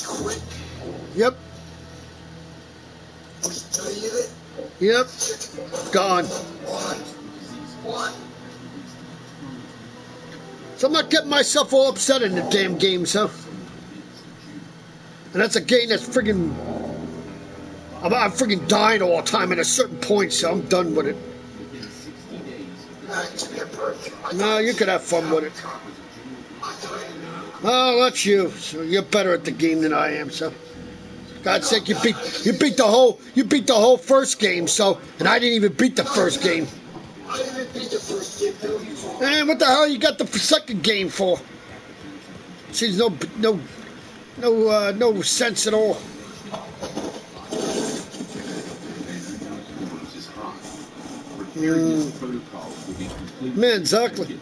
quit? Yep. Yep. Gone. What? So I'm not getting myself all upset in the damn game, so. And that's a game that's friggin'. I'm friggin' dying all the time at a certain point, so I'm done with it. No, you could have fun with it. Oh, that's you. So you're better at the game than I am, so. God's sake, you beat the whole first game, so, and I didn't even beat the first game. I didn't beat the first game, though. And what the hell you got the second game for? Seems no sense at all. Man, exactly.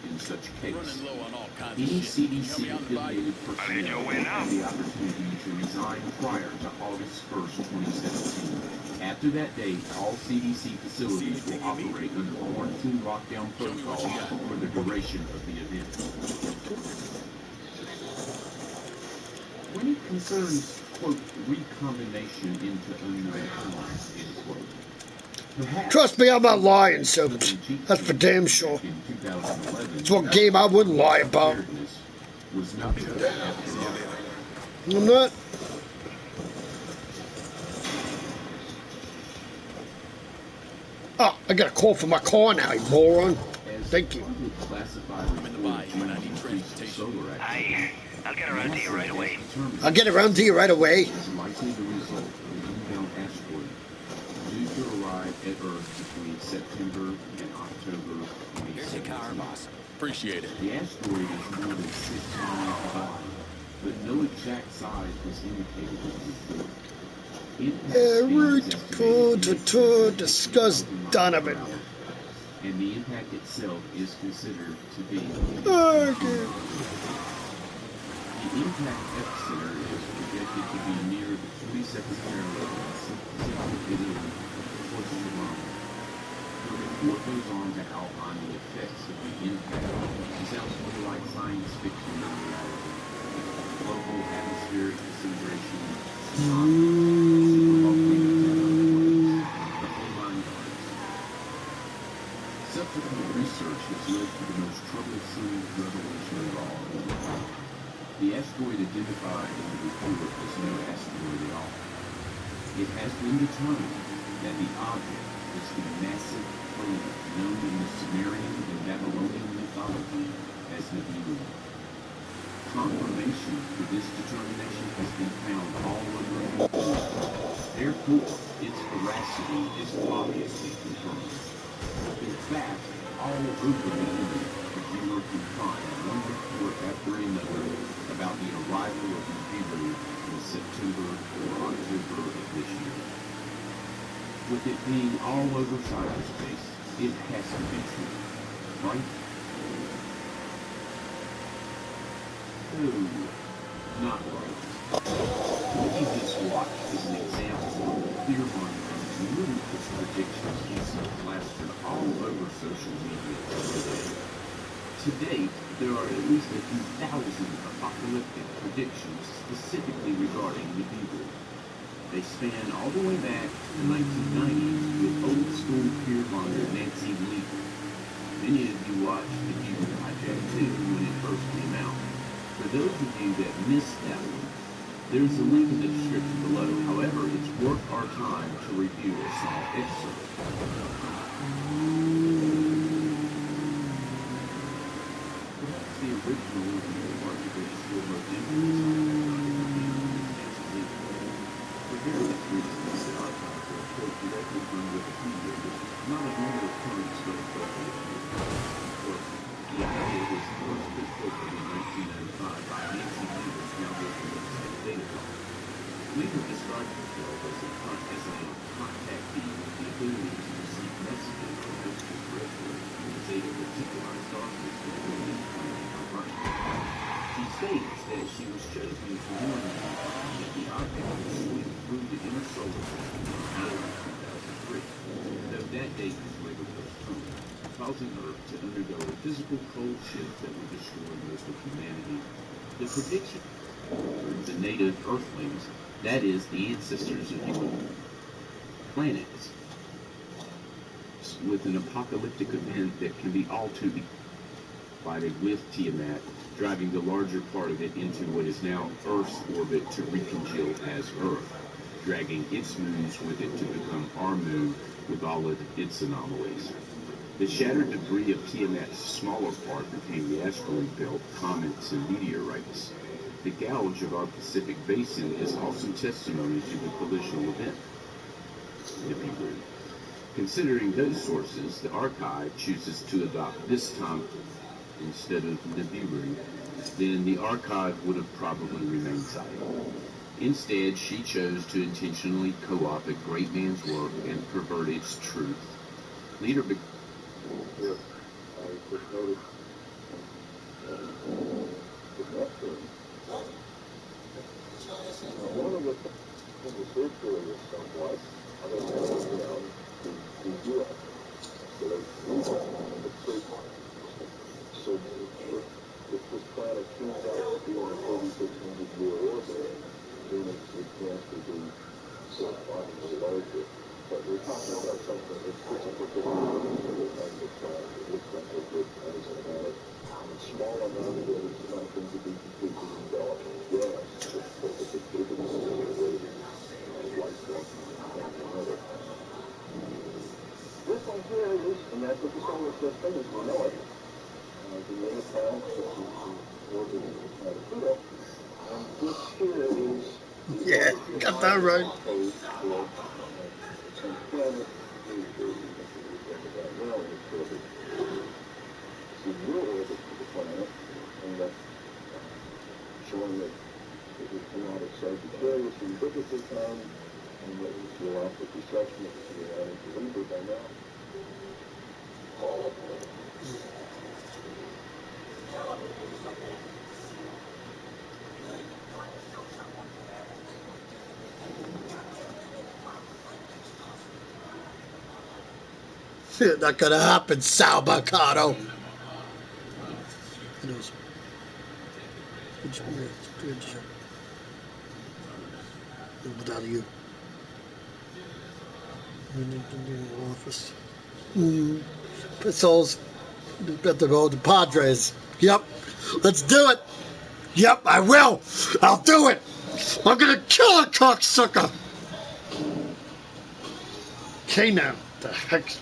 Any CDC-affiliated personnel will have the opportunity to resign prior to August 1st, 2017. After that date, all CDC facilities will operate under quarantine lockdown protocols for the duration of the event. When it concerns, quote, recombination into unknown forms, end quote, trust me, I'm not lying, so that's for damn sure. It's one game I wouldn't lie about. I'm not. Oh, I got a call from my car now, you moron. Thank you. I'm in the bayou and I need transportation. I'll get around to you right away. I'll get around to you right away. Due to arrive at Earth between September and October 2017. Here's your car, boss. Appreciate it. The asteroid is more than 6 miles wide, but no exact size was indicated in the report. To discuss Donovan. And the impact itself is considered to be. Okay. The impact epicenter is projected to be near the 22nd parallel of Italy. The report goes on to outline the effects of the impact. It sounds more like science fiction than reality. Global atmospheric disintegration, subsequent research has led to the most troublesome revelation of all. The asteroid identified in the report is no asteroid at all. It has been determined that the object is the massive planet known in the Sumerian and Babylonian mythology as Nibiru. Confirmation for this determination has been found all over the world. Therefore, its veracity is obviously confirmed. In fact, all over the internet, the viewer can find one report after another about the arrival of Nibiru in September or October of this year. With it being all over cyberspace, it has to be true, right? No, not right. What you just watched is an example of the fear-mongering and ludicrous predictions Lisa plastered all over social media today. To date, there are at least a few thousand apocalyptic predictions specifically regarding Nibiru. They span all the way back to the 1990s with old-school fear-monger Nancy Lee. Many of you watched the Nibiru Hijack 2 when it first came out. For those of you that missed that one, there's a link in the description below. However, it's worth our time to review a small excerpt. Perhaps the original and arguably still most infamous for various reasons, the archives are quote directly from Wikipedia, which is not a normal occurrence for a social issue. The idea was first discovered in 1995 by Nancy Weaver, now working with the state database. Weaver described herself as a contactee with the ability to receive messages from extraterrestrials who was able to particularize darkness before this planet outright. She states that she was chosen to warn them that the object would swing through the inner solar system in May 2003, though that date was later postponed, causing Earth to undergo a physical cold shift that would destroy most of humanity. The prediction the native Earthlings, that is, the ancestors of human planets, with an apocalyptic event that can be all too divided with Tiamat, driving the larger part of it into what is now Earth's orbit to recongeal as Earth, dragging its moons with it to become our moon with all of its anomalies. The shattered debris of Tiamat's smaller part became the asteroid belt, comets, and meteorites. The gouge of our Pacific basin is also testimony to the collisional event, Nibiru. Considering those sources, the archive chooses to adopt this time instead of Nibiru, then the archive would have probably remained silent. Instead, she chose to intentionally co-opt a great man's work and pervert its truth. Leader Here, I just noticed the neptune. One of the things the search area somewhat, other than, the U.S. So they search. So if this planet turns out to be in a 3,600-year orbit, then it has to be correspondingly larger. But we're talking about something that's specifically it looks like a good sized planet. Small enough that it's not going to be completely enveloped in gas, but with the capability of raising life form and another. This one here is, and that's what the solar system as we know it. The other planet, which is the orbit of the planet Pluto. And this here is Yeah, got that right. some planet well in its orbit. See your orbit of the planet, and that's showing that it would come out of Sagittarius in biblical time, and that was your optic reception that was your added to Libra by now. Not gonna happen, Sal Mercado. Without you. In the office. Pistols. Got to go to Padres. Yep. Let's do it. Yep, I will. I'll do it. I'm gonna kill a cocksucker. Okay now. The heck's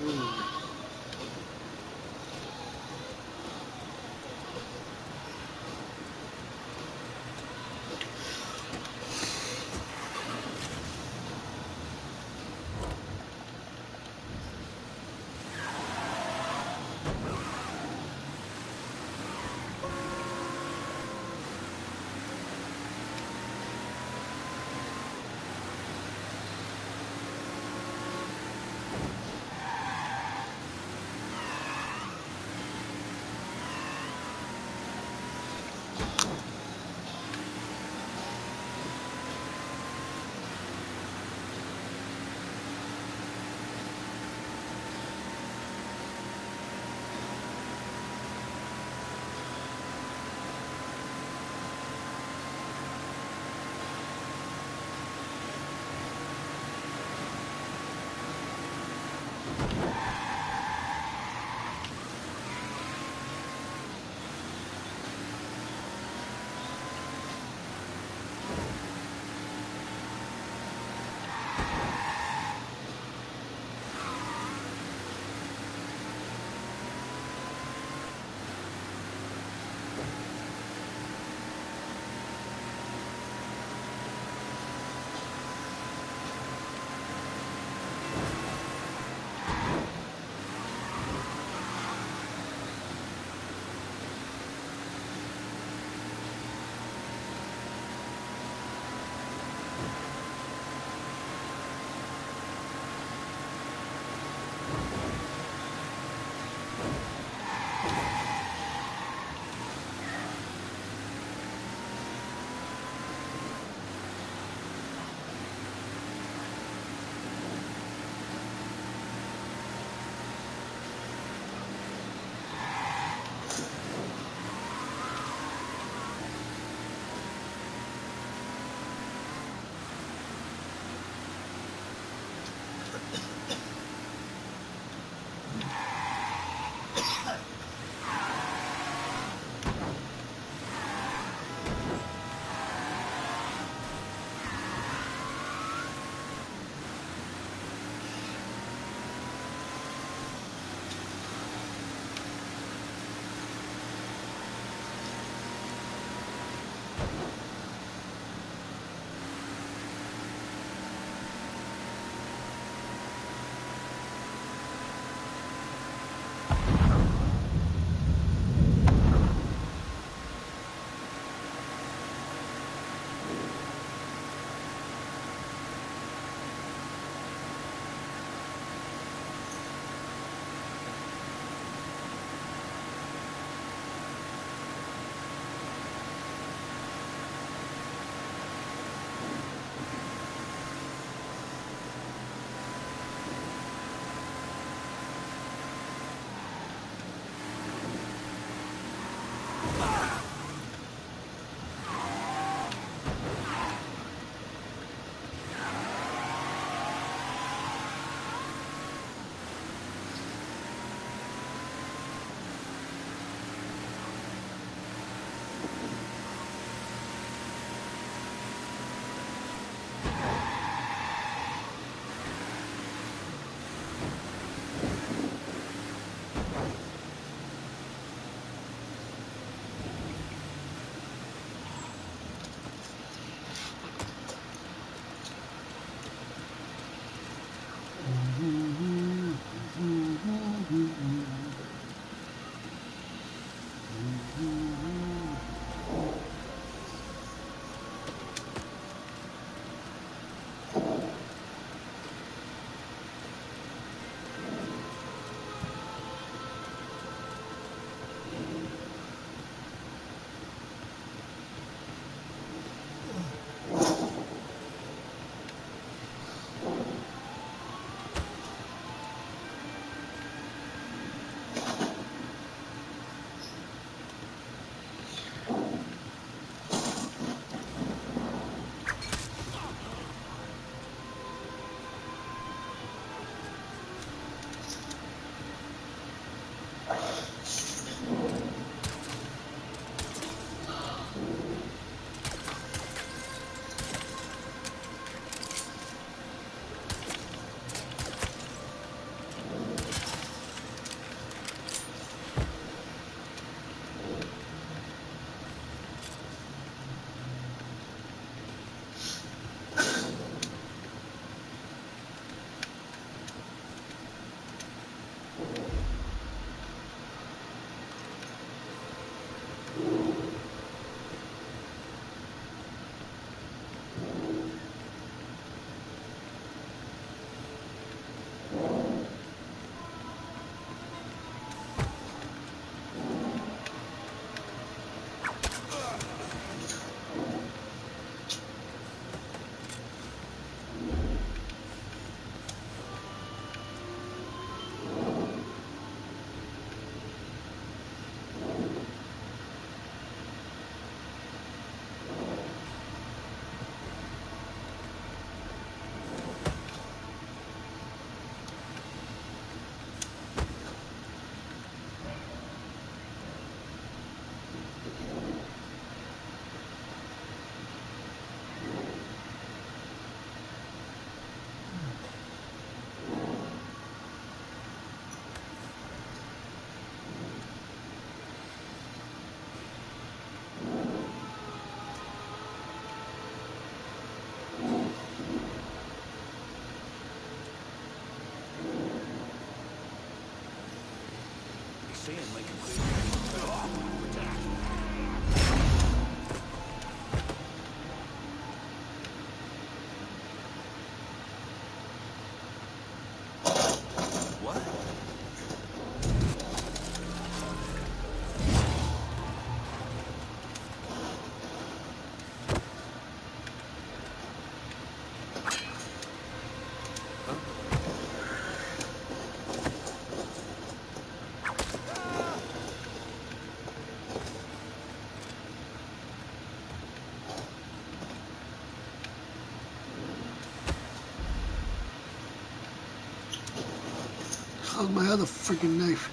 How's my other freaking knife?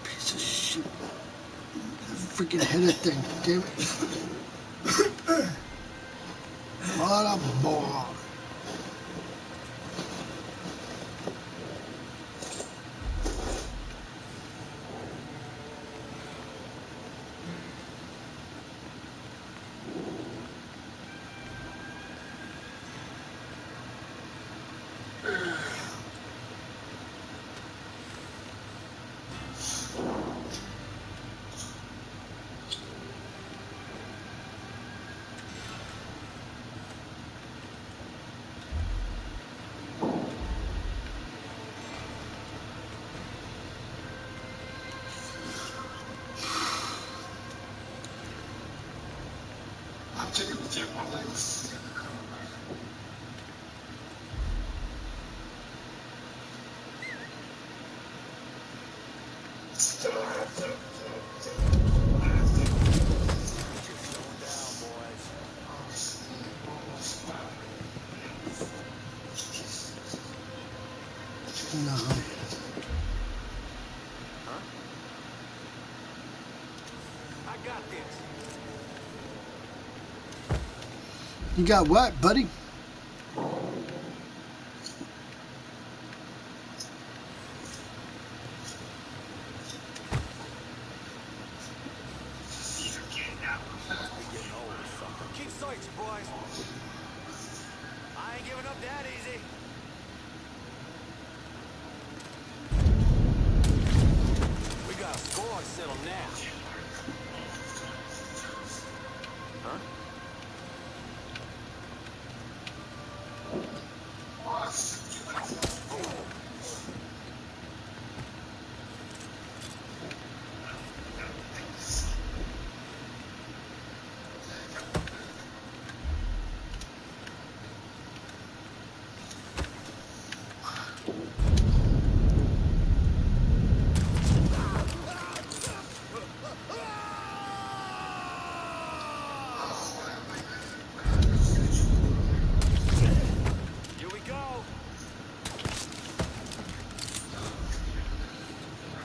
Piece of shit. Freaking hit that thing, damn it. What a ball. No. I got this. You got what, buddy? Keep searching, boys. I ain't giving up that easy. We got a score to settle now. Huh?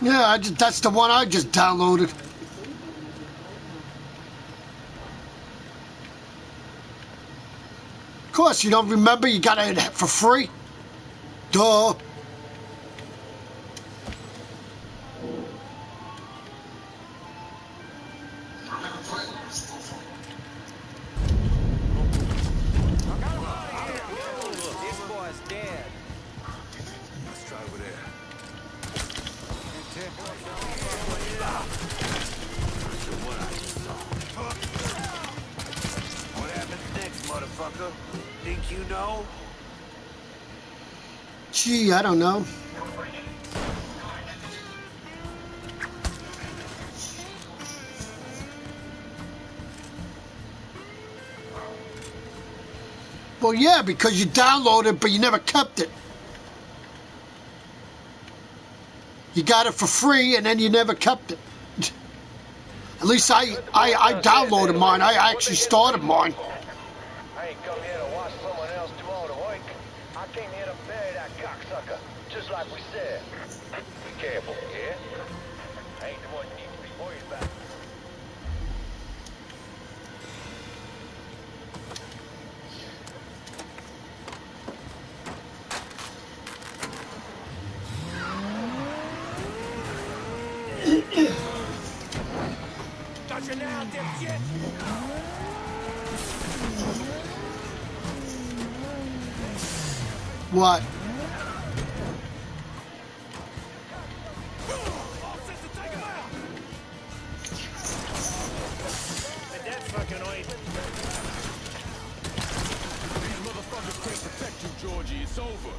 Yeah, that's the one I just downloaded. Of course, you don't remember, you got it for free. Duh. This boy's dead. Let's try over there. What happens next, motherfucker? Think you know? Gee, I don't know. Well, yeah, because you downloaded it, but you never kept it. You got it for free, and then you never kept it. At least I downloaded mine. I actually started mine. I ain't come here to watch someone else do all the work. I came here to bury that cocksucker, just like we said. Be careful, yeah? I ain't the one you need to be worried about. Got you now, dipshit! What? paranoid. These motherfuckers can't protect you, Georgie. It's over.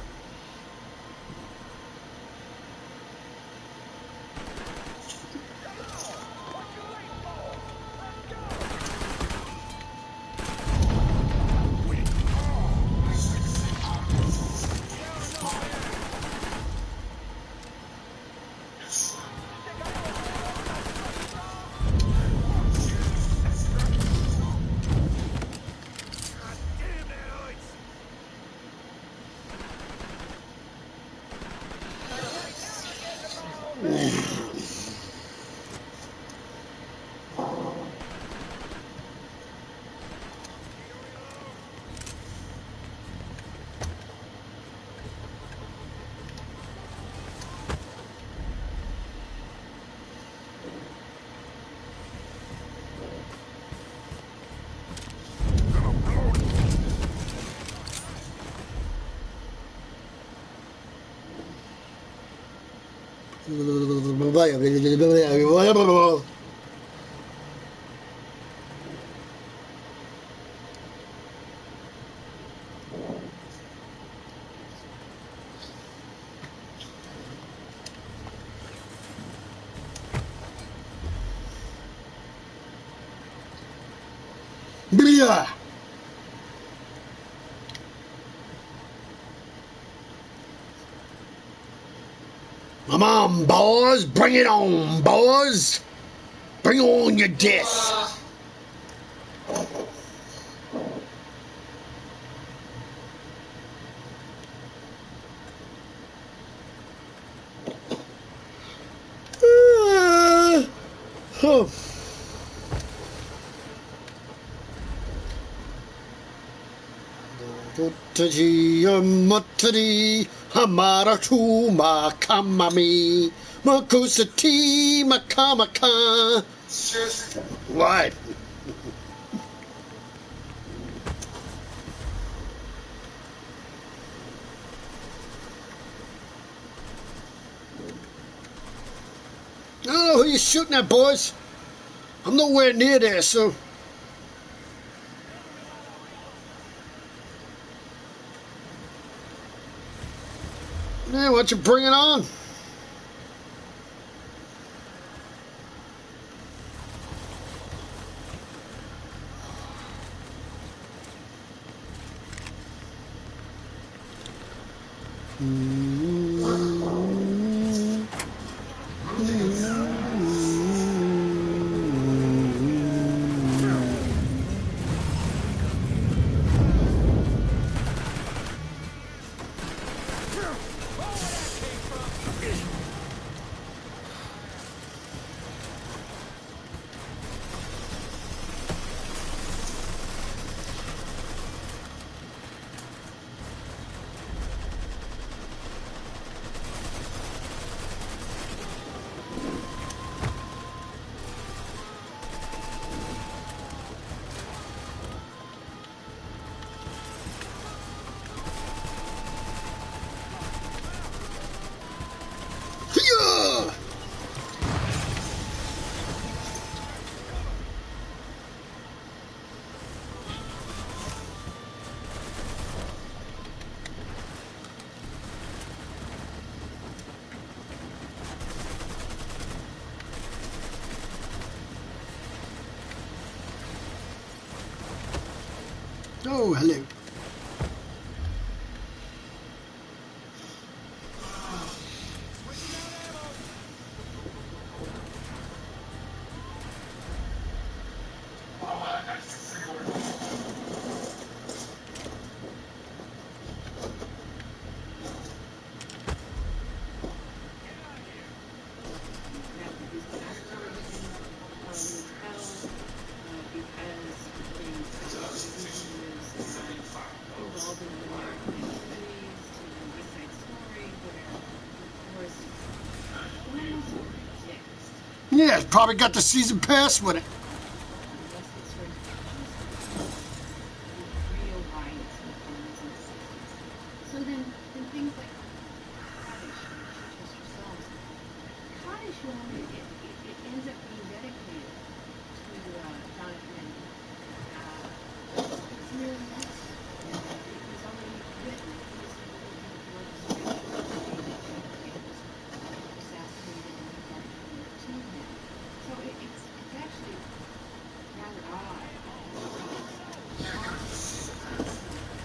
Blah. Come on, boys. Bring it on, boys. Bring on your death. Oh. Matri Hamara Chuma Kamami Makusati Makamaka. What? I don't know who you're shooting at, boys. I'm nowhere near there, so. Yeah, why don't you bring it on? Oh, hello. Yeah, it's probably got the season pass with it. So then things like cottage, just yourselves. Cottage home, it ends up being dedicated to Jonathan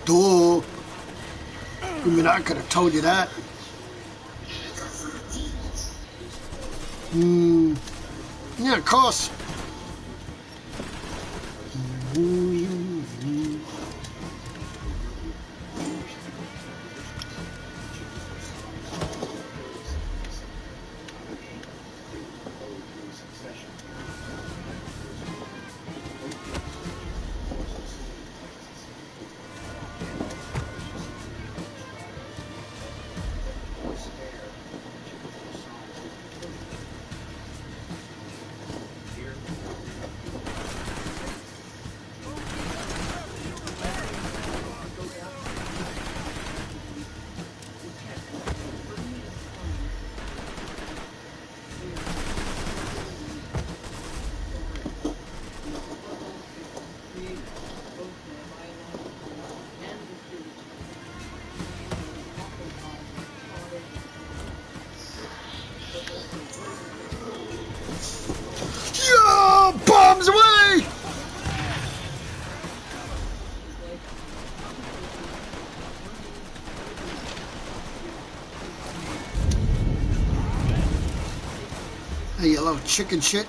Duh. I mean, I could have told you that. Yeah, of course. Yeah, bombs away! Hey, you little chicken shit.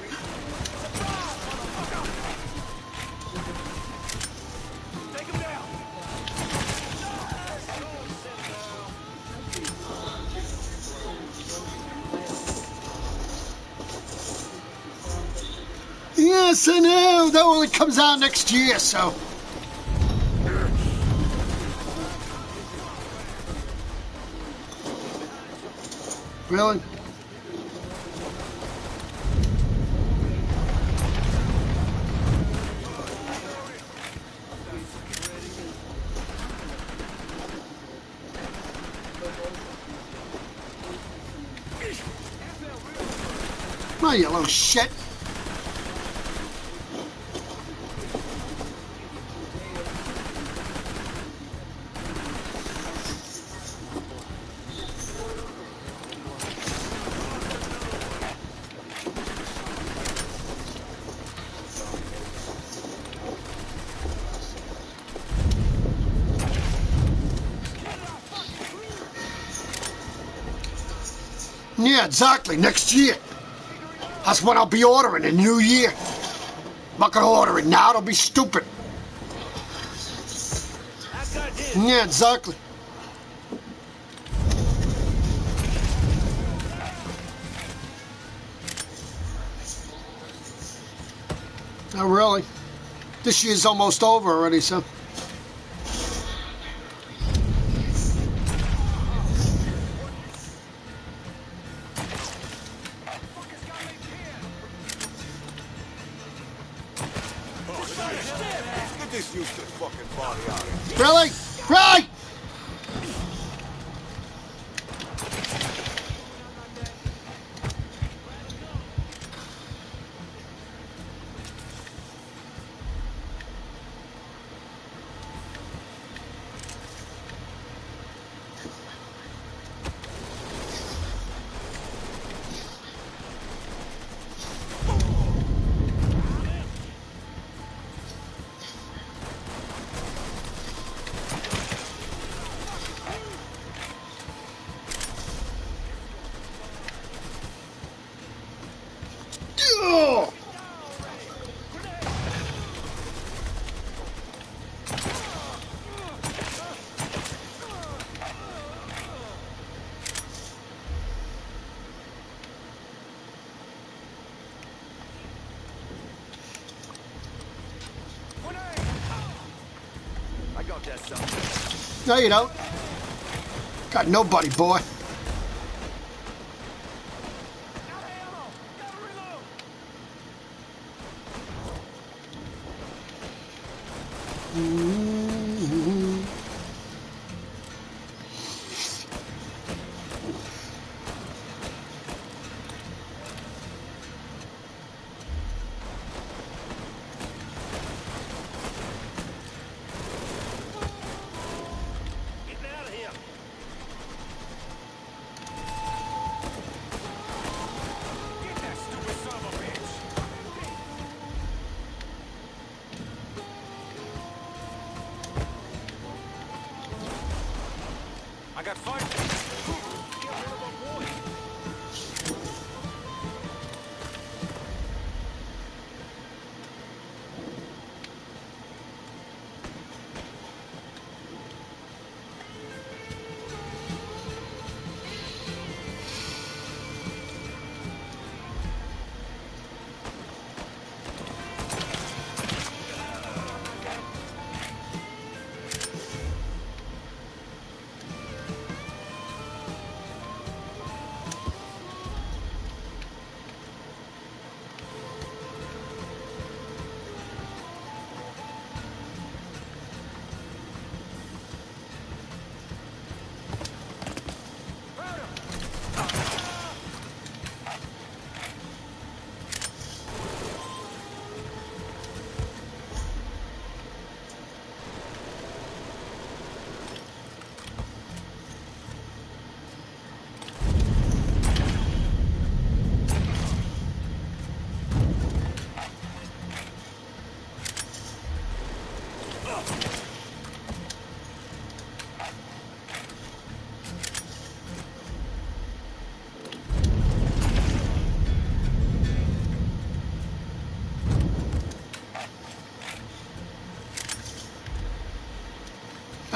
Yes, I know. That only comes out next year, so. Really? Oh, you little shit. Yeah, exactly. Next year. That's when I'll be ordering the new year. I'm not gonna order it now. It'll be stupid. Yeah, exactly. Not really. This year's almost over already, so. Get this useless fucking body out of here. Really? Right! Oh! I got that something. No, you don't. Got nobody, boy. Getting out of here. Get that stupid son of a bitch. got fun.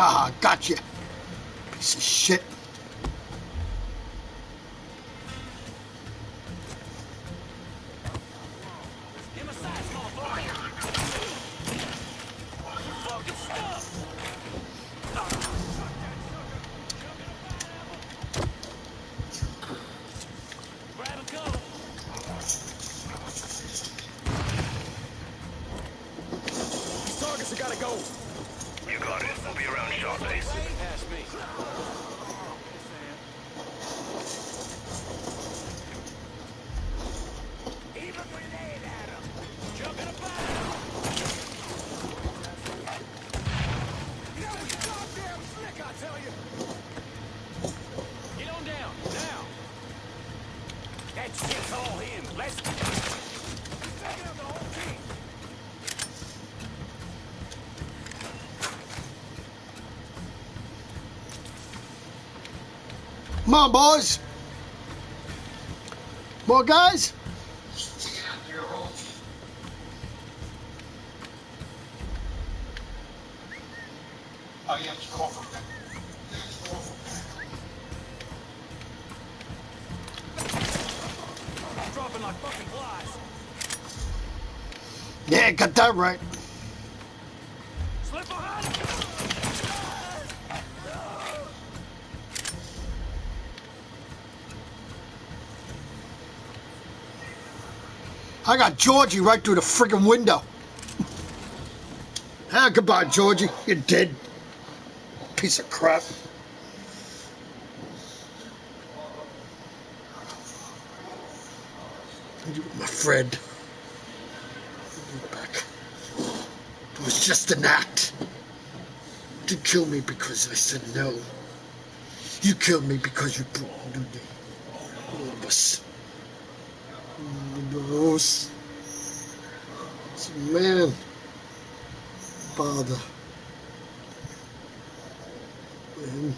Ah, gotcha. Piece of shit. Give him a size, motherfucker. Fucking stuff. Grab a cover. These targets have gotta go. You got it. We'll be around shortly. Pass me. Even grenade at him. Jumping about. That was goddamn slick, I tell you. Get on down, now. That shit's all him. Let's... He's taking out the whole team. Come on, boys. More guys? Oh, yeah, it's coffee. Dropping like fucking flies. Yeah, got that right. Slip behind him. I got Georgie right through the friggin' window. Ah, goodbye, Georgie. You're dead. Piece of crap. You were my friend. Back. It was just an act. You killed me because I said no. You killed me because you brought me. All of us. It's a man. Father. And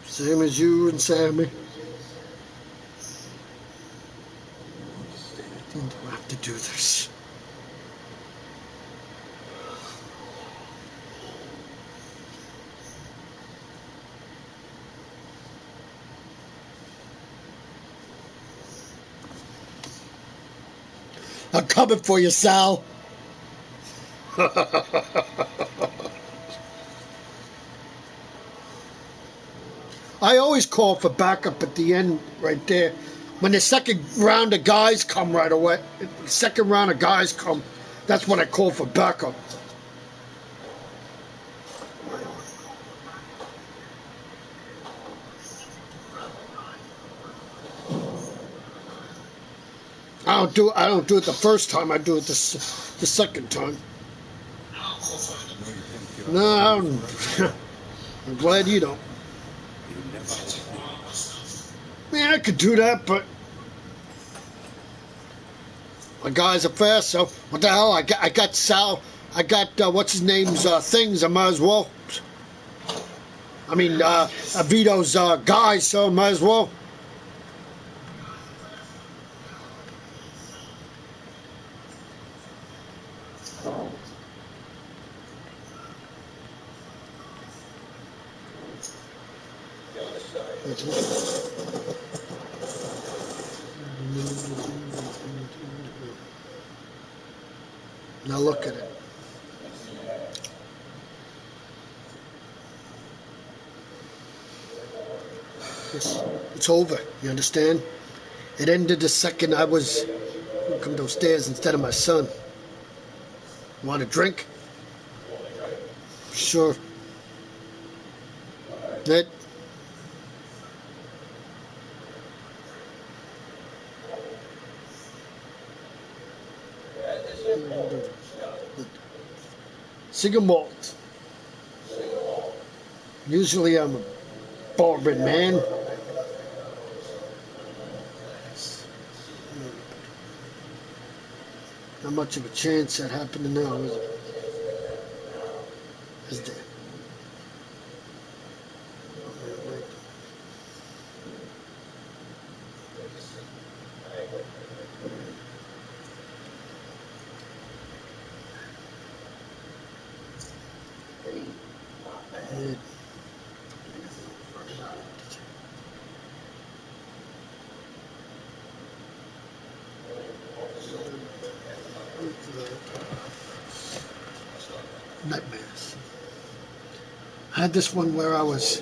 same as you and Sammy. I didn't have to do this. I'm coming for you, Sal. I always call for backup at the end right there. When the second round of guys come right away, second round of guys come, that's when I call for backup. I don't do it the first time. I do it the second time. No, I'm glad you don't. Man, I could do that, but my guys are fast. So what the hell? I got Sal. I got what's his name's things. I might as well. I mean, Vito's guy, so might as well. Now look at it. It's over. You understand? It ended the second I was come downstairs instead of my son. Want a drink? Sure. That. Cigar malt. Usually I'm a bourbon man. Not much of a chance that happening now, is it? Is there? Nightmares. I had this one where I was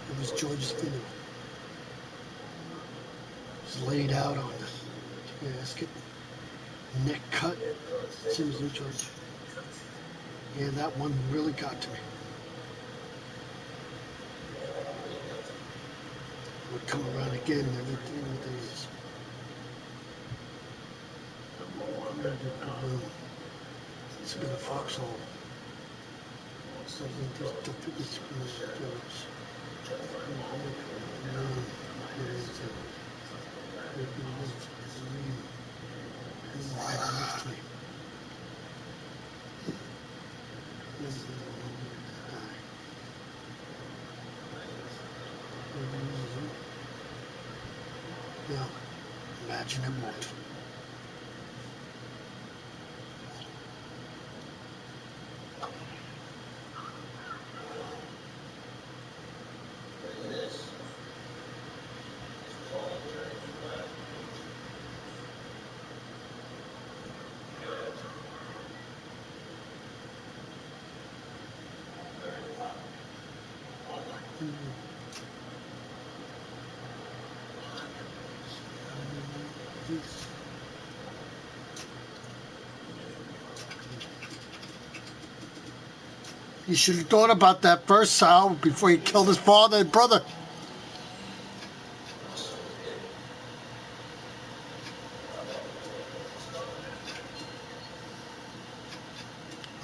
it was George's funeral. He was laid out on the casket, neck cut. Same as you, George. Yeah, that one really got to me. Would come around again every 3 days. It's been a foxhole. Now, imagine it won't. You should have thought about that first, Sal, before you killed his father and brother.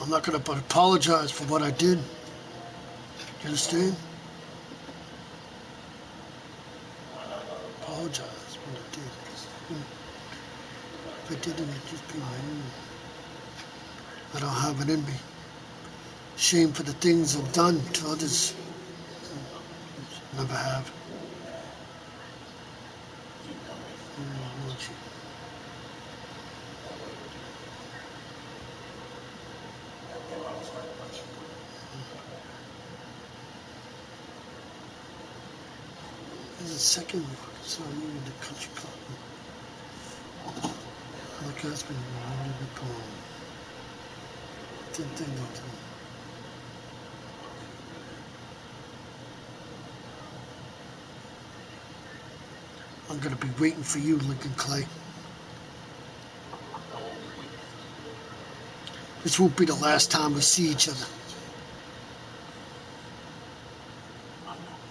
I'm not going to apologize for what I did. You understand? Apologize for what I did. If I didn't, it'd just be my own. I don't have it in me. Shame for the things I've done to others. Never have. There's a second song in the country club. My husband wanted the poem. Didn't think of them. I'm going to be waiting for you, Lincoln Clay. This won't be the last time we see each other.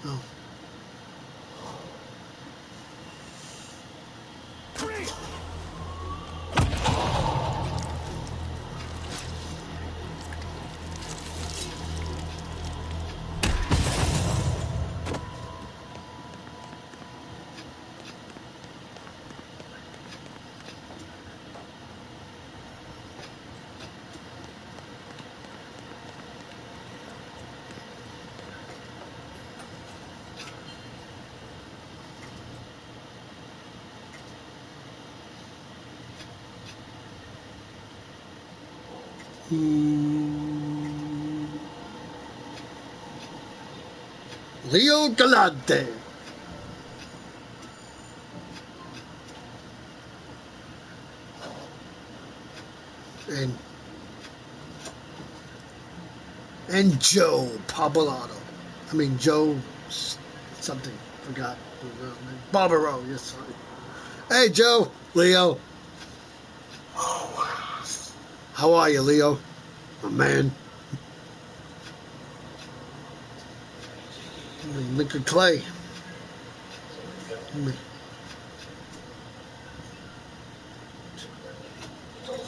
No. Leo Galante. And Joe Pabolato. I mean Joe something. Forgot. Barbaro. Yes, sorry. Hey Joe. Leo. How are you, Leo? My man. Liquor Clay.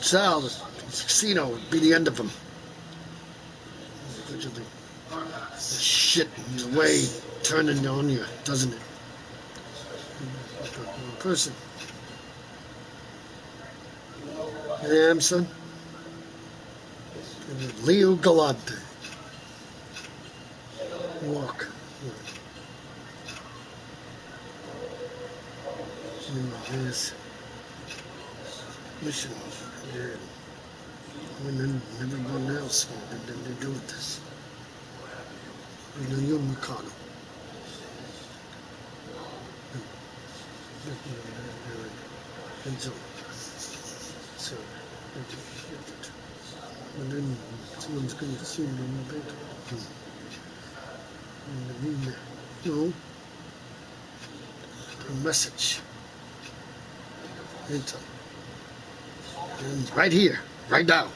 Sal, the casino would be the end of him. Unfortunately, shit in the way turning on you, doesn't it? Person. Yeah, son. Leo Galante. Walk. Yes. Mission. Yeah. When everyone else wanted them to do this. You know, you're Mikado. And so, and then someone's going to see me in the bed. No. A message. Enter. And right here, right now.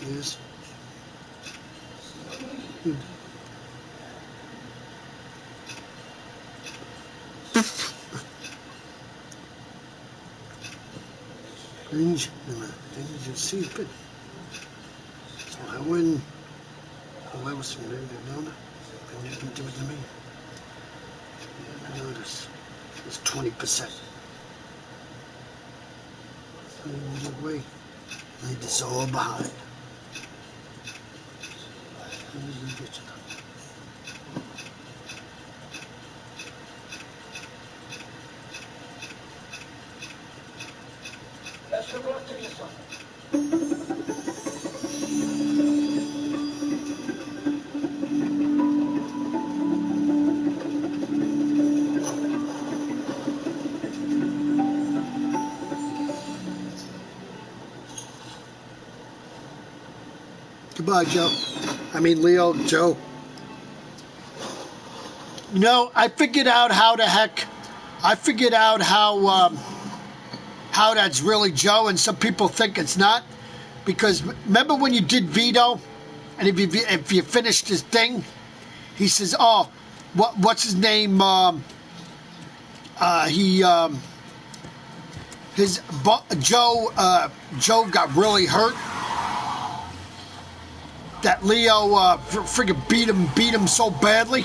Yes. Range, things you see, but so I win. I was from there, you can do it to me. Yeah, notice it's 20%. Good way. Leave this all behind. Best of luck to you, son. Goodbye, Joe. I mean, Leo, Joe. You know, I figured out how the heck. I figured out how that's really Joe, and some people think it's not. Because remember when you did Vito, and if you finished his thing, he says, "Oh, what's his name? Joe got really hurt. That Leo friggin' beat him so badly.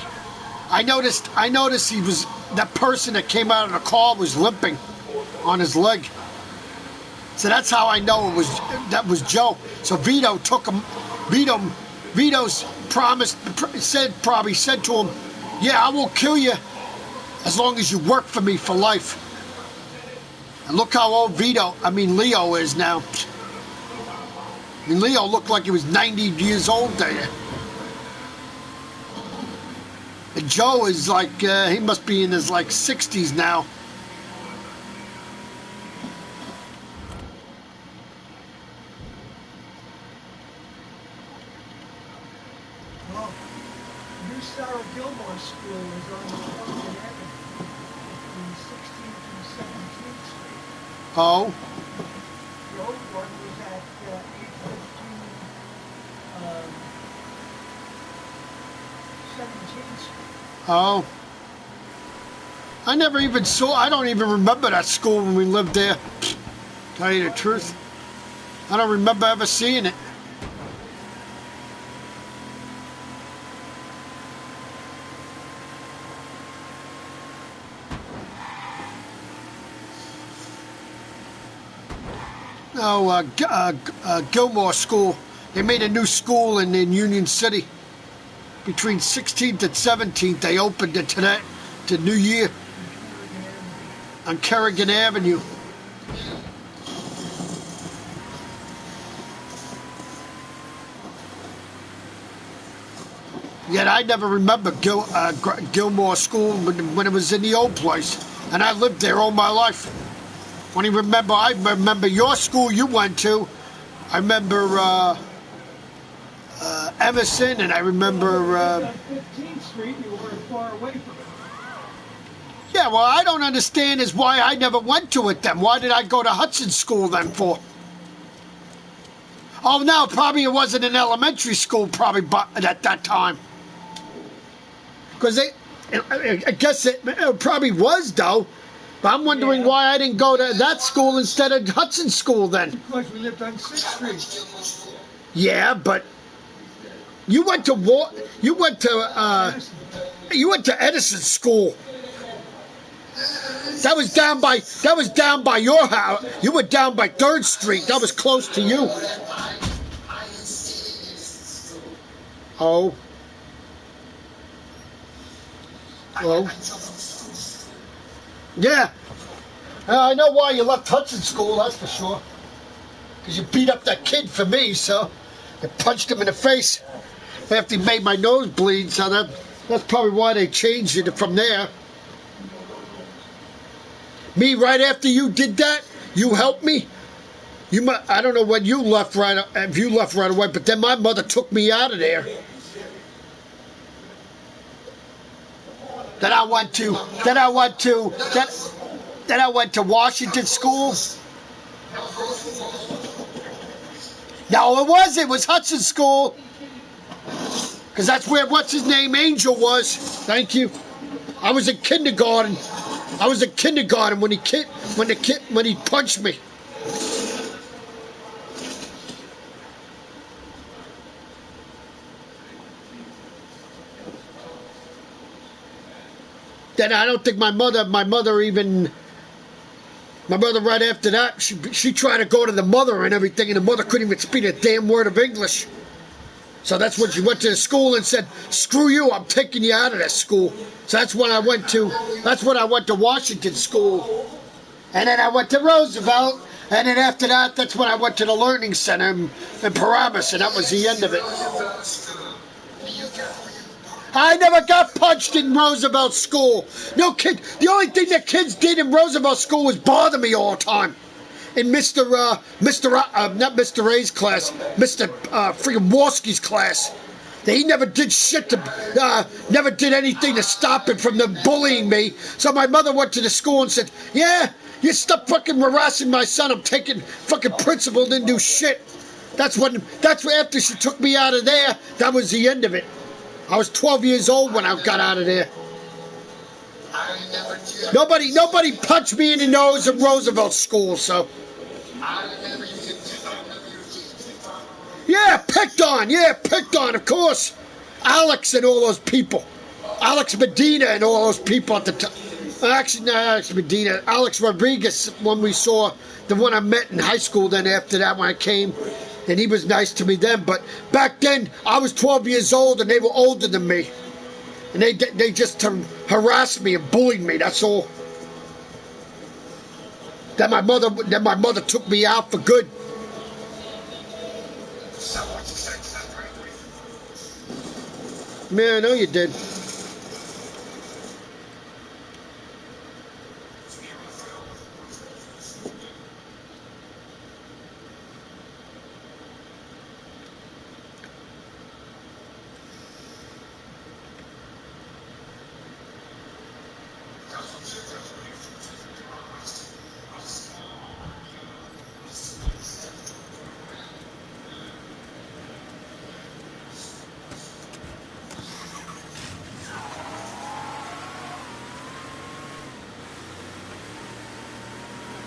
I noticed he was that person that came out of the car was limping on his leg. So that's how I know that was Joe. So Vito took him. Vito's probably said to him, "Yeah, I will kill you as long as you work for me for life." And look how old Leo is now. I mean, Leo looked like he was 90 years old there. And Joe is like, he must be in his like 60s now. Well, New Sarah Gilmore School is on the Fulton Avenue between 16th and 17th Street. Oh. The old one was at 815 17th Street. Oh. I don't even remember that school when we lived there. Tell you the truth. I don't remember ever seeing it. Gilmore School. They made a new school in Union City. Between 16th and 17th, they opened it to New Year on Kerrigan Avenue. Yet I never remember Gilmore School when it was in the old place, and I lived there all my life. I remember your school you went to. I remember Emerson, and I remember. 15th Street, you were far away from it. Yeah, well, I don't understand is why I never went to it then. Why did I go to Hudson School then for? Oh, no, probably it wasn't an elementary school probably at that time. Because I guess it probably was, though. But I'm wondering why I didn't go to that school instead of Hudson School then. Because we lived on 6th Street. Yeah, but you went to Edison School. That was down by your house. You were down by 3rd Street. That was close to you. Oh. Hello. Yeah. I know why you left Hudson School, that's for sure. Because you beat up that kid for me, so you punched him in the face after he made my nose bleed, so that's probably why they changed it from there. Me, right after you did that, you helped me. I don't know when you left if you left right away, but then my mother took me out of there. Then I went to Washington School. No, it was Hudson School. Because that's where what's his name Angel was. Thank you. I was in kindergarten. when he punched me. Then I don't think my mother right after that, she tried to go to the mother and everything, and the mother couldn't even speak a damn word of English. So that's when she went to the school and said, "Screw you, I'm taking you out of that school." So that's when I went to Washington School. And then I went to Roosevelt, and then after that, that's when I went to the Learning Center in Paramus, and that was the end of it. I never got punched in Roosevelt School. No kid. The only thing that kids did in Roosevelt School was bother me all the time. In not Mr. A's class, Mr. Freaking Walski's class. He never did shit never did anything to stop him from them bullying me. So my mother went to the school and said, "Yeah, you stop fucking harassing my son. I'm taking fucking principal, didn't do shit." That's after she took me out of there, that was the end of it. I was 12 years old when I got out of there. Nobody punched me in the nose at Roosevelt School, so. Yeah, picked on, of course. Alex and all those people. Alex Medina and all those people at the time. Actually, not Alex Medina. Alex Rodriguez, when we saw the one I met in high school, then after that when I came. And he was nice to me then, but back then I was 12 years old and they were older than me, and they just harassed me and bullied me. That's all. Then my mother took me out for good. Man, I know you did.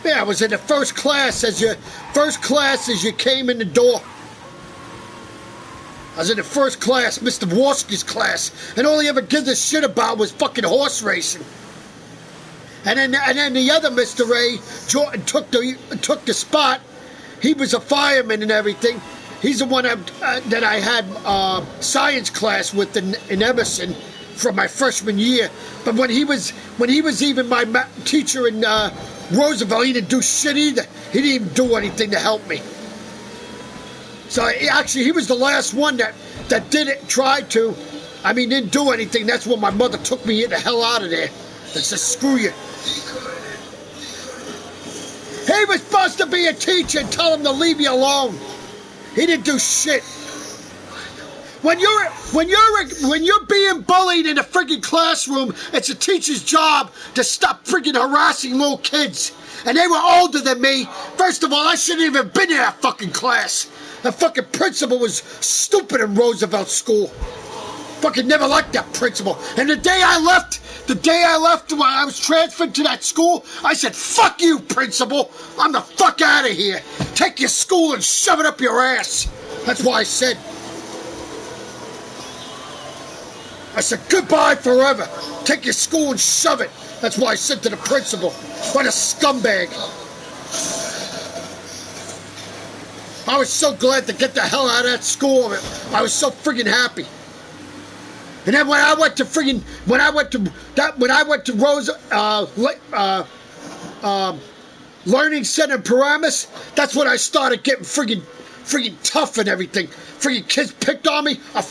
Yeah, I was in the first class as you came in the door. I was in the first class, Mr. Walski's class, and all he ever gives a shit about was fucking horse racing. And then the other Mr. A, Jordan, took the spot, he was a fireman and everything. He's the one that I had science class with in Emerson from my freshman year. But when he was even my teacher in Roosevelt, he didn't do shit either. He didn't even do anything to help me. So actually, he was the last one that tried to. I mean, didn't do anything. That's when my mother took me the hell out of there. And said, screw you. He was supposed to be a teacher and tell him to leave you alone. He didn't do shit. When you're being bullied in a freaking classroom, it's a teacher's job to stop freaking harassing little kids. And they were older than me. First of all, I shouldn't even have been in that fucking class. The fucking principal was stupid in Roosevelt School. Fucking never liked that principal. And the day I left when I was transferred to that school, I said, fuck you, principal. I'm the fuck out of here. Take your school and shove it up your ass. That's why I said. I said, goodbye forever. Take your school and shove it. That's why I said to the principal. What a scumbag. I was so glad to get the hell out of that school. I was so friggin' happy. And then when I went to Rose Learning Center in Paramus, that's when I started getting friggin' tough and everything. Friggin' kids picked on me. I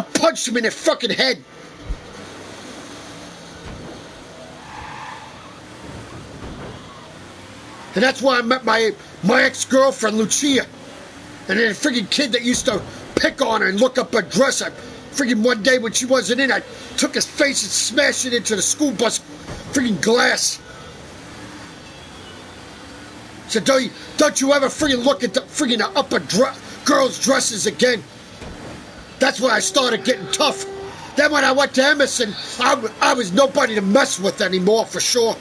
punched them in their fucking head. And that's why I met my ex-girlfriend, Lucia. And then a friggin' kid that used to pick on her and look up her dress. I friggin' one day when she wasn't in, I took his face and smashed it into the school bus friggin' glass. So don't you ever friggin' look at the friggin' upper girls' dresses again. That's when I started getting tough. Then when I went to Emerson, I was nobody to mess with anymore, for sure.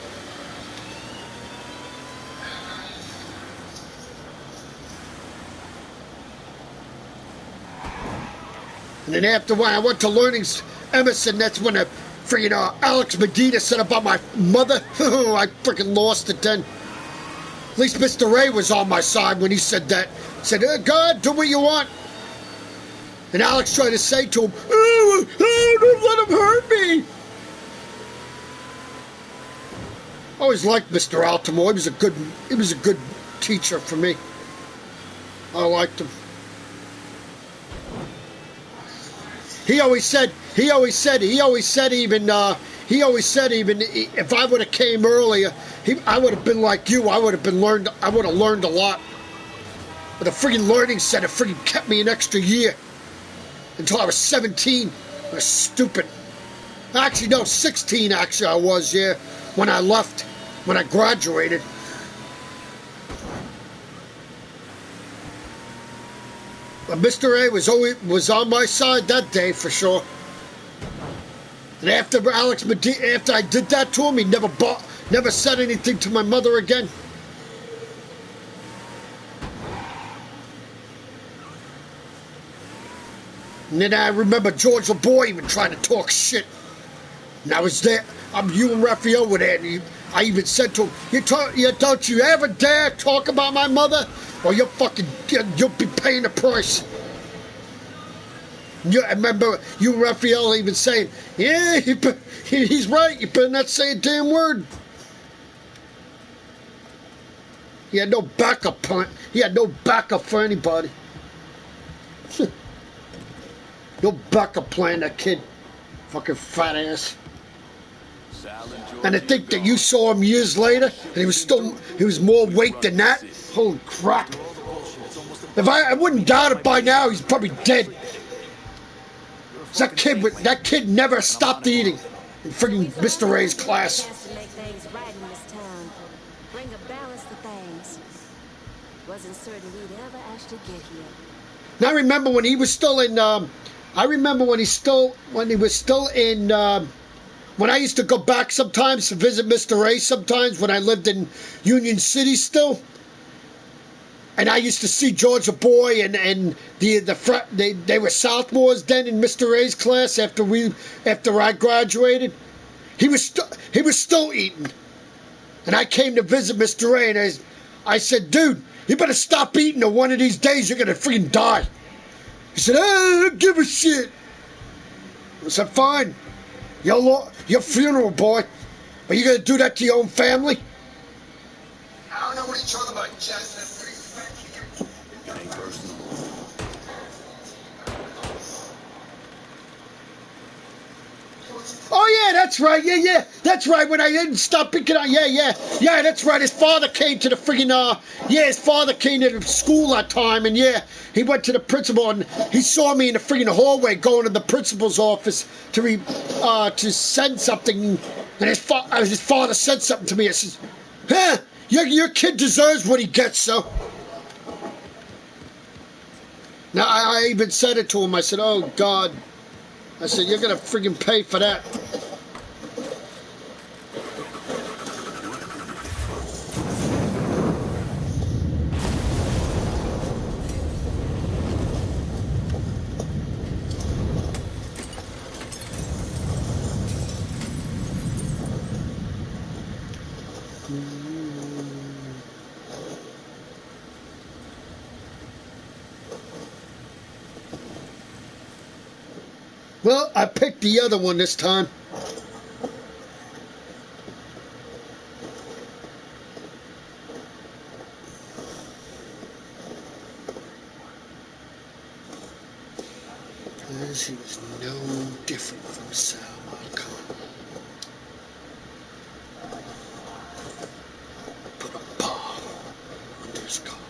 And then after when I went to Emerson, that's when friggin' Alex Medina said about my mother. I freaking lost it then. At least Mr. Ray was on my side when he said that. He said, God, do what you want. And Alex tried to say to him, oh, don't let him hurt me. I always liked Mr. Altamore. He was a good teacher for me. I liked him. He always said even if I would have came earlier, I would have been like you. I would have learned a lot. But the friggin' learning center friggin' kept me an extra year until I was 17. I was stupid. Actually, no, 16. Actually, I was when I left, when I graduated. But Mr. A was on my side that day for sure. And after I did that to him, he never said anything to my mother again. And then I remember George LeBoy even trying to talk shit. And I was there. You and Raphael were there. And I even said to him, don't you ever dare talk about my mother, or you'll be paying the price. I remember you and Raphael even saying, yeah, he's right. You better not say a damn word. He had no backup plan. He had no backup for anybody. No backup plan, that kid. Fucking fat ass. And to think that you saw him years later, and he was more weight than that. Holy crap! If I wouldn't doubt it by now, he's probably dead. That kid never stopped eating in friggin' Mr. Ray's class. Now I remember when he was still in. When I used to go back sometimes to visit Mr. Ray sometimes when I lived in Union City still. And I used to see Georgia Boy and they were sophomores then in Mr. Ray's class after I graduated. He was still eating. And I came to visit Mr. Ray and I said, dude, you better stop eating or one of these days you're going to freaking die. He said, I don't give a shit. I said, fine. Your funeral, boy. But you going to do that to your own family? I don't know what you're talking about, Jazz. It ain't personal. Oh, yeah, that's right. Yeah. That's right. When I didn't stop picking on. Yeah, that's right. His father came to the friggin', his father came to the school that time. And, yeah, he went to the principal and he saw me in the friggin' hallway going to the principal's office to send something. And his father said something to me. I says, huh, your kid deserves what he gets, so. Now, I even said it to him. I said, oh, God. I said, you're going to friggin' pay for that. Well, I picked the other one this time. As he was no different from Sal Marcon. Put a paw under his collar.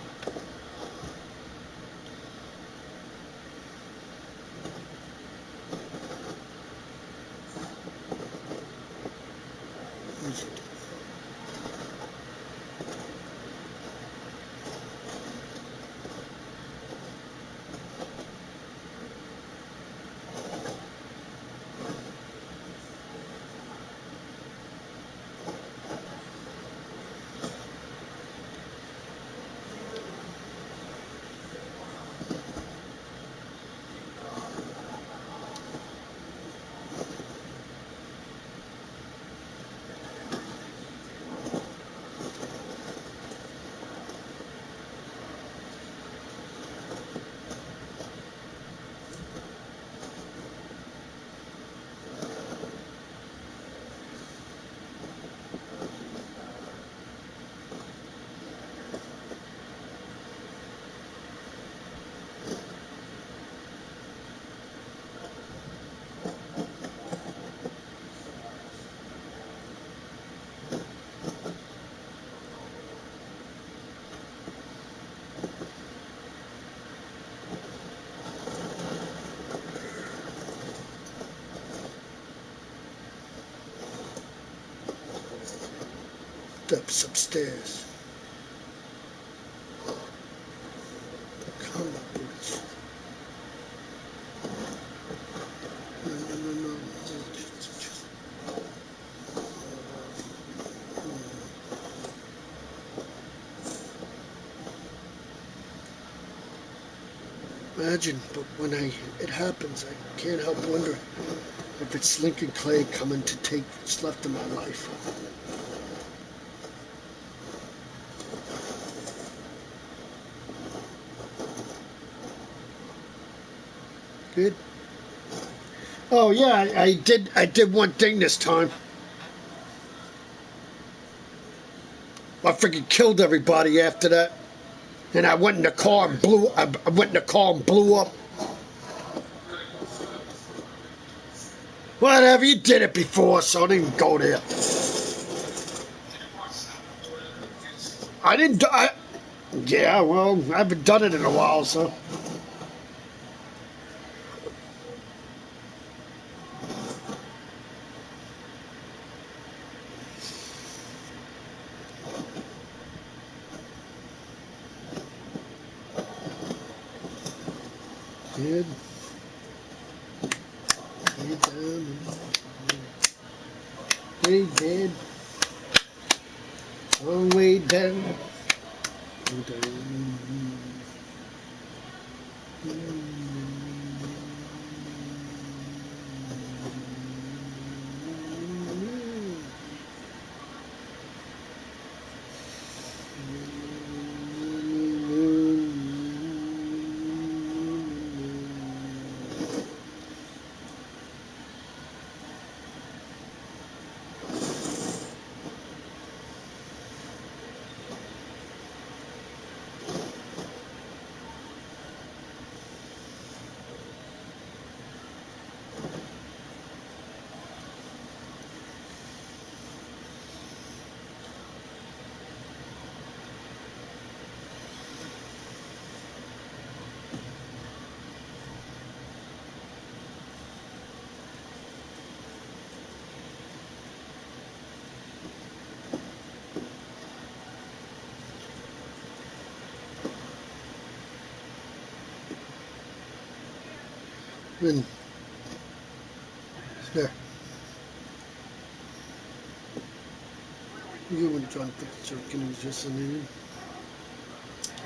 Steps upstairs. Combat boots. No. Imagine, but when it happens, I can't help wondering if it's Lincoln Clay coming to take what's left of my life. Good. Oh yeah, I did one thing this time. I freaking killed everybody after that. And I went in the car and blew up. Whatever, you did it before, so I didn't go there. Yeah, well, I haven't done it in a while, so. Good. Way down. Way dead. Long way down. Way down. And there. You would try to put the jerkin in just in there.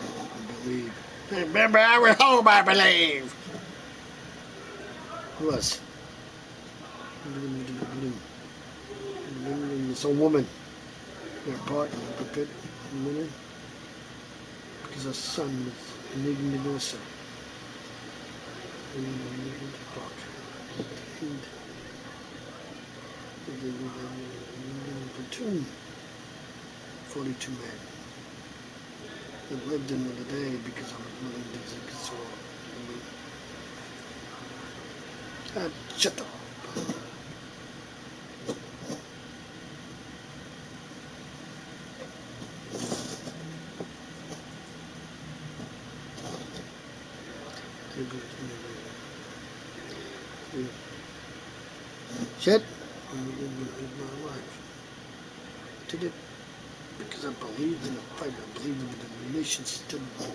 I believe. Remember, I was home, I believe. Who was? It's a woman. They're part of the pit. Because her son was needing to do so. And platoon 42 men that lived in the day because I was willing to console. Shut up. Shit. My life. Did it because I believed in the fight. I believed in the nation stood for.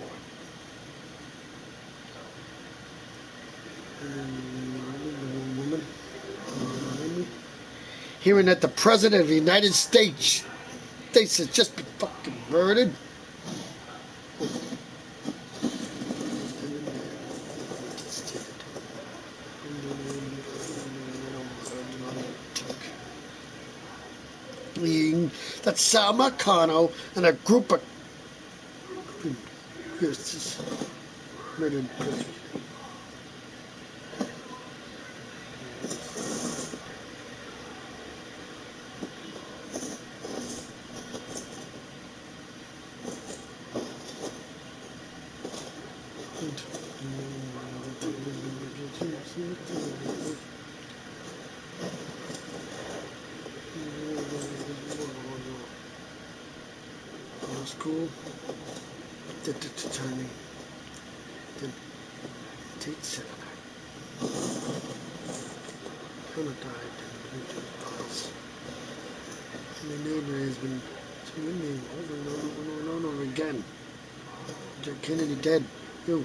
Woman. Hearing that the President of the United States has just been fucking murdered. That's Sal Marcano and a group of murdered prisoners. School, the attorney, then Tate said Hannah died in the files. And the neighbor has been screaming over and over again. Jack Kennedy dead. You.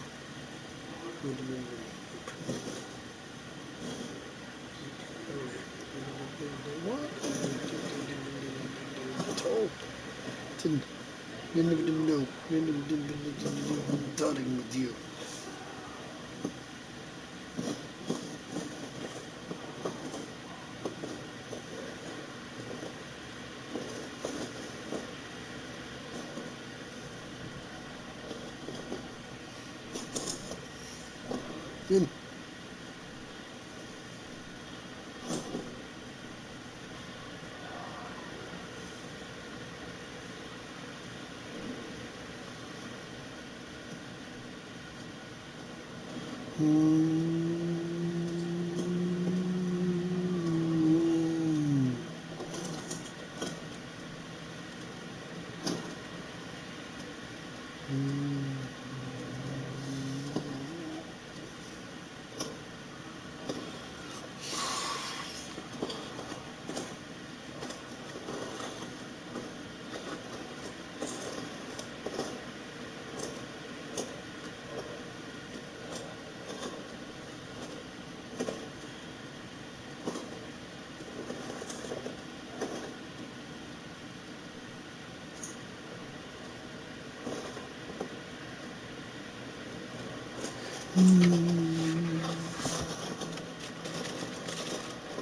What? Told. Didn't know. Dotting with you. In.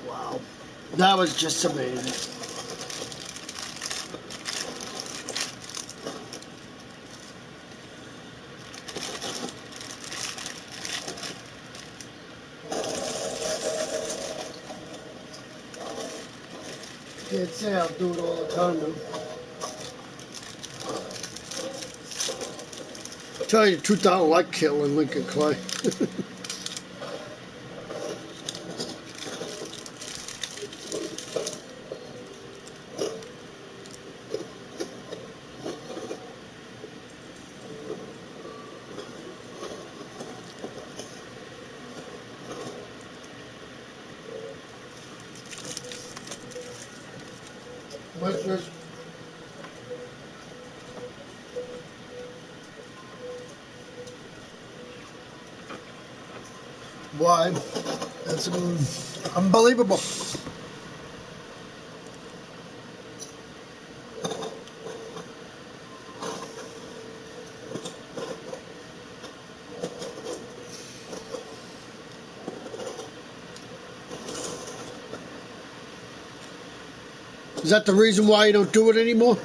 Wow. That was just amazing. Can't say I'll do it all the time though. Tell you the truth, I don't like killing Lincoln Clay. What's this? Why? That's unbelievable. Is that the reason why you don't do it anymore?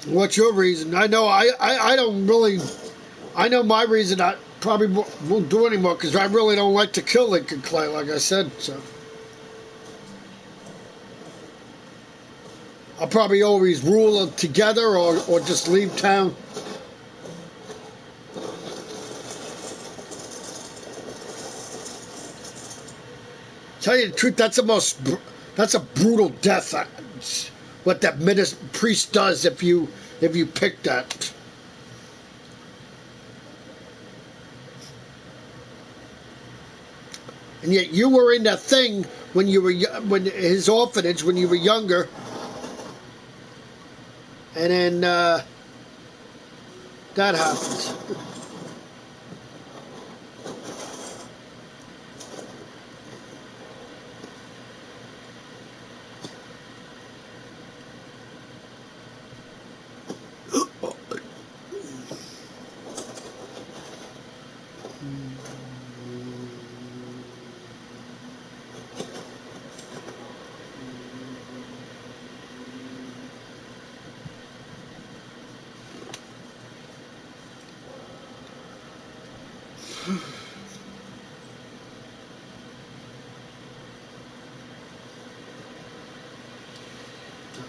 What's your reason? I know I don't really... I know my reason. I probably won't do it anymore because I really don't like to kill Lincoln Clay, like I said. So I'll probably always rule them together or just leave town. Tell you the truth, that's a brutal death. What that priest does if you pick that. And yet you were in that thing when his orphanage when you were younger, and then that happens.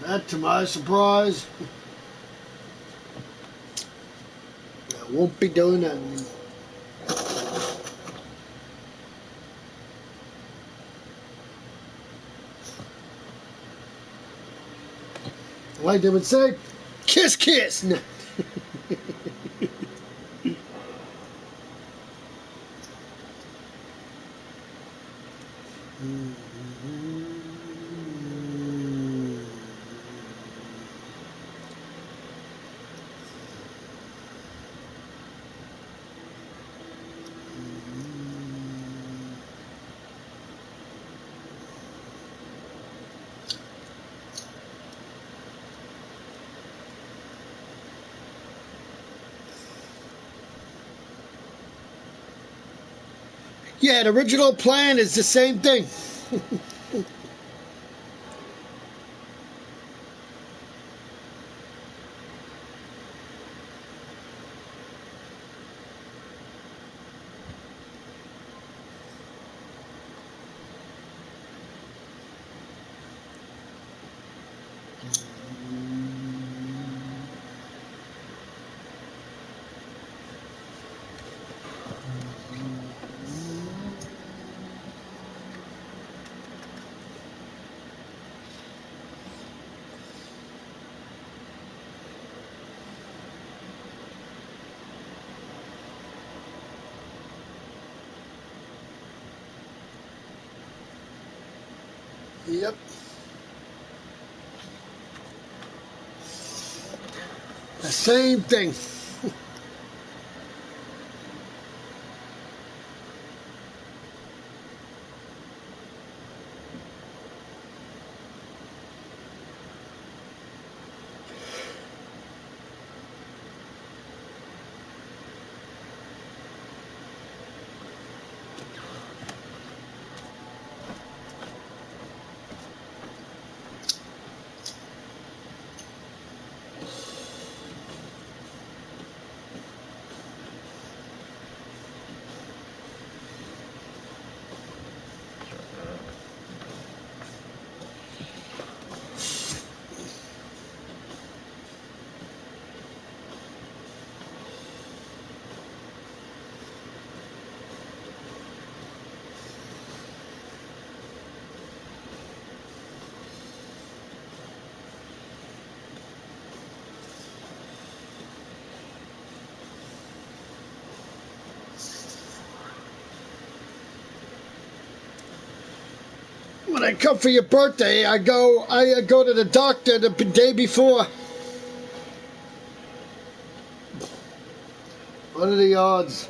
That, to my surprise, I won't be doing that anymore. Like they would say, kiss, kiss. No. Yeah, the original plan is the same thing. Yep. The same thing. When I come for your birthday, I go to the doctor the day before. What are the odds?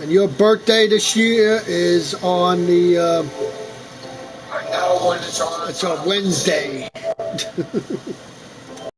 And your birthday this year is on the. I know when it's on. It's on Wednesday.